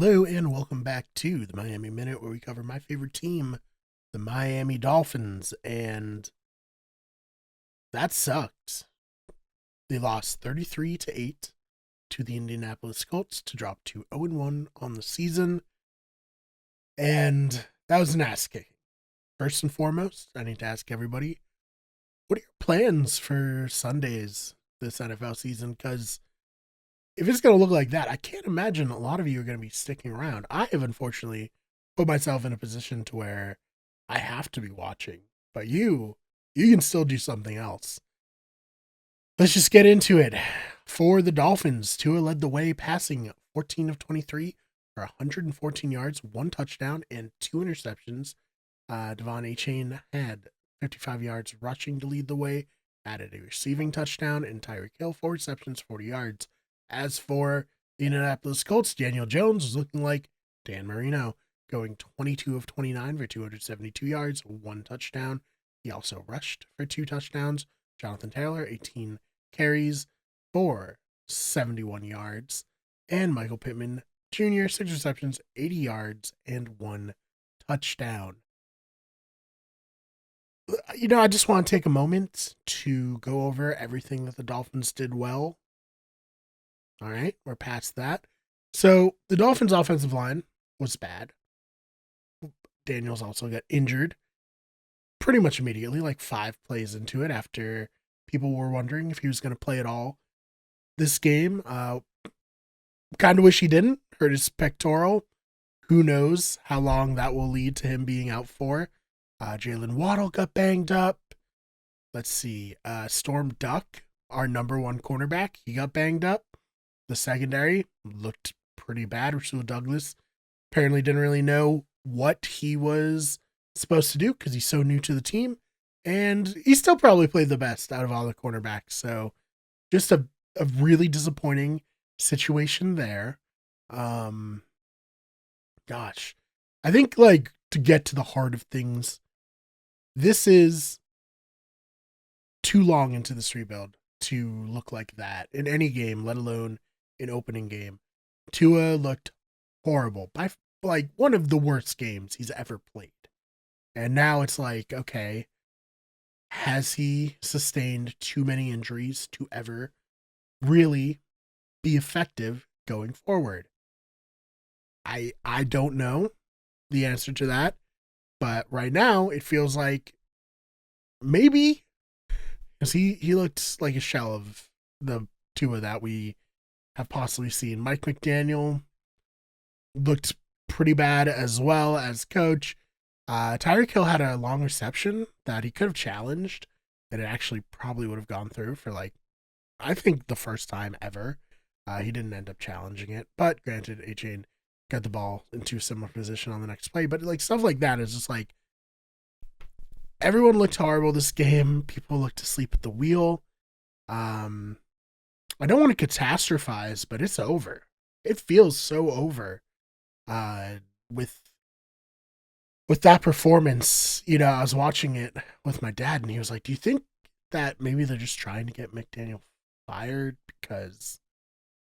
Hello and welcome back to the Miami Minute, where we cover my favorite team, the Miami Dolphins, and that sucked. They lost 33-8 to the Indianapolis Colts to drop to 0-1 on the season, and that was an ass kicking. First and foremost, I need to ask everybody, what are your plans for Sundays this NFL season? Because if it's going to look like that, I can't imagine a lot of you are going to be sticking around. I have unfortunately put myself in a position to where I have to be watching, but you can still do something else. Let's just get into it. For the Dolphins, Tua led the way, passing 14 of 23 for 114 yards, 1 touchdown, and 2 interceptions. Devon Achane had 55 yards rushing to lead the way, added a receiving touchdown, and Tyreek Hill 4 receptions, 40 yards. As for the Indianapolis Colts, Daniel Jones was looking like Dan Marino, going 22 of 29 for 272 yards, 1 touchdown. He also rushed for 2 touchdowns. Jonathan Taylor, 18 carries for 71 yards. And Michael Pittman Jr., 6 receptions, 80 yards, and 1 touchdown. I just want to take a moment to go over everything that the Dolphins did well. All right, we're past that. So the Dolphins' offensive line was bad. Daniels also got injured pretty much immediately, like 5 plays into it, after people were wondering if he was going to play at all this game. Kind of wish he didn't. Hurt his pectoral. Who knows how long that will lead to him being out for. Jalen Waddle got banged up. Let's see. Storm Duck, our number 1 cornerback, he got banged up. The secondary looked pretty bad. Rasul Douglas apparently didn't really know what he was supposed to do because he's so new to the team. And he still probably played the best out of all the cornerbacks. So just a really disappointing situation there. Gosh. I think, to get to the heart of things, this is too long into this rebuild to look like that in any game, let alone an opening game. Tua looked horrible, by one of the worst games he's ever played. And now it's like, okay, has he sustained too many injuries to ever really be effective going forward? I don't know the answer to that, but right now it feels like maybe, because he looked like a shell of the Tua that we have possibly seen. Mike McDaniel looked pretty bad as well as coach. Tyreek Hill had a long reception that he could have challenged, and it actually probably would have gone through for, I think, the first time ever. He didn't end up challenging it, but granted, Achane got the ball into a similar position on the next play. But stuff like that is just everyone looked horrible this game. People looked asleep at the wheel. I don't want to catastrophize, but it's over. It feels so over. With that performance, I was watching it with my dad, and he was like, "Do you think that maybe they're just trying to get McDaniel fired because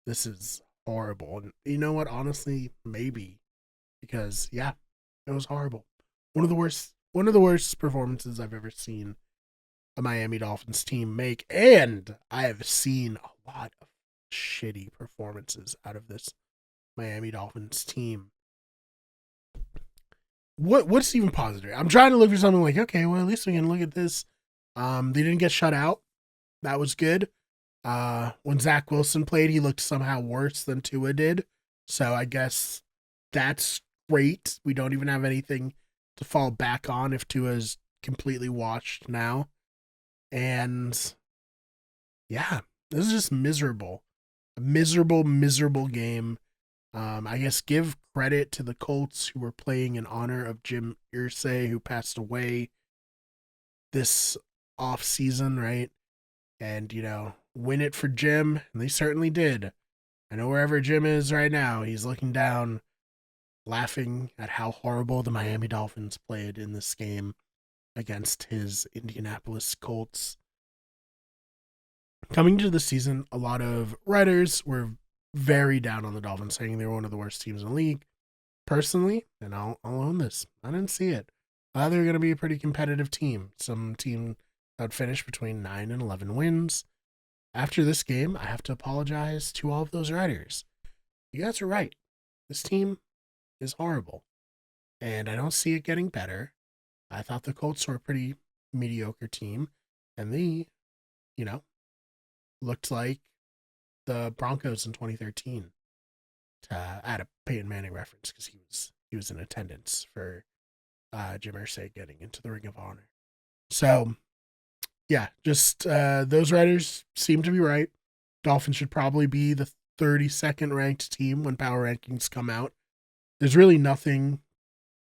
this is horrible?" And you know what? Honestly, maybe, because yeah, it was horrible. One of the worst performances I've ever seen a Miami Dolphins team make, and I have seen a lot of shitty performances out of this Miami Dolphins team. What's even positive? I'm trying to look for something like, okay, well, at least we can look at this. They didn't get shut out. That was good. When Zach Wilson played, he looked somehow worse than Tua did. So I guess that's great. We don't even have anything to fall back on if Tua's completely washed now. And yeah, this is just miserable. A miserable game. I guess give credit to the Colts, who were playing in honor of Jim Irsay, who passed away this off season, right? And, win it for Jim, and they certainly did. I know wherever Jim is right now, he's looking down, laughing at how horrible the Miami Dolphins played in this game against his Indianapolis Colts. Coming into the season, a lot of writers were very down on the Dolphins, saying they were one of the worst teams in the league. Personally, and I'll own this, I didn't see it. I thought they were going to be a pretty competitive team. Some team that would finish between 9 and 11 wins. After this game, I have to apologize to all of those writers. You guys are right. This team is horrible, and I don't see it getting better. I thought the Colts were a pretty mediocre team, and they, you know, looked like the Broncos in 2013. To add a Peyton Manning reference because he was in attendance for Jim Irsay getting into the Ring of Honor. So yeah, just those writers seem to be right. Dolphins should probably be the 32nd ranked team when power rankings come out. There's really nothing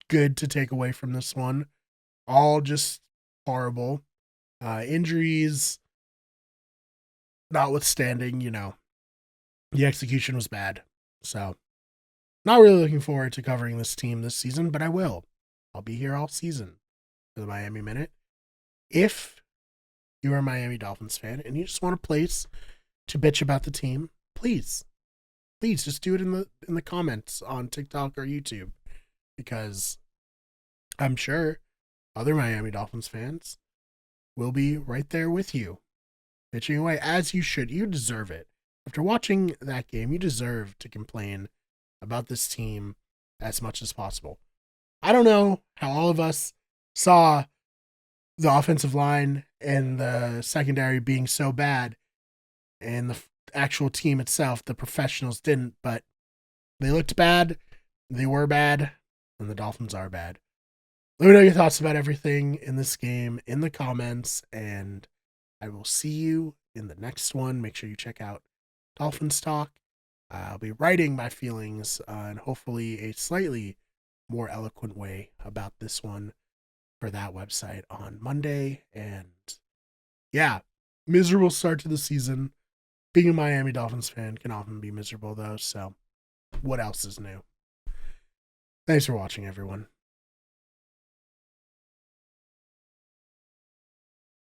good to take away from this one. All just horrible. Injuries notwithstanding, the execution was bad. So, not really looking forward to covering this team this season, but I will. I'll be here all season for the Miami Minute. If you're a Miami Dolphins fan and you just want a place to bitch about the team, please just do it in the comments on TikTok or YouTube, because I'm sure other Miami Dolphins fans will be right there with you, bitching away, as you should. You deserve it. After watching that game, you deserve to complain about this team as much as possible. I don't know how all of us saw the offensive line and the secondary being so bad, and the actual team itself, the professionals, didn't, but they looked bad, they were bad, and the Dolphins are bad. Let me know your thoughts about everything in this game in the comments, and I will see you in the next one. Make sure you check out Dolphins Talk. I'll be writing my feelings in hopefully a slightly more eloquent way about this one for that website on Monday. And yeah, miserable start to the season. Being a Miami Dolphins fan can often be miserable though, so what else is new? Thanks for watching, everyone.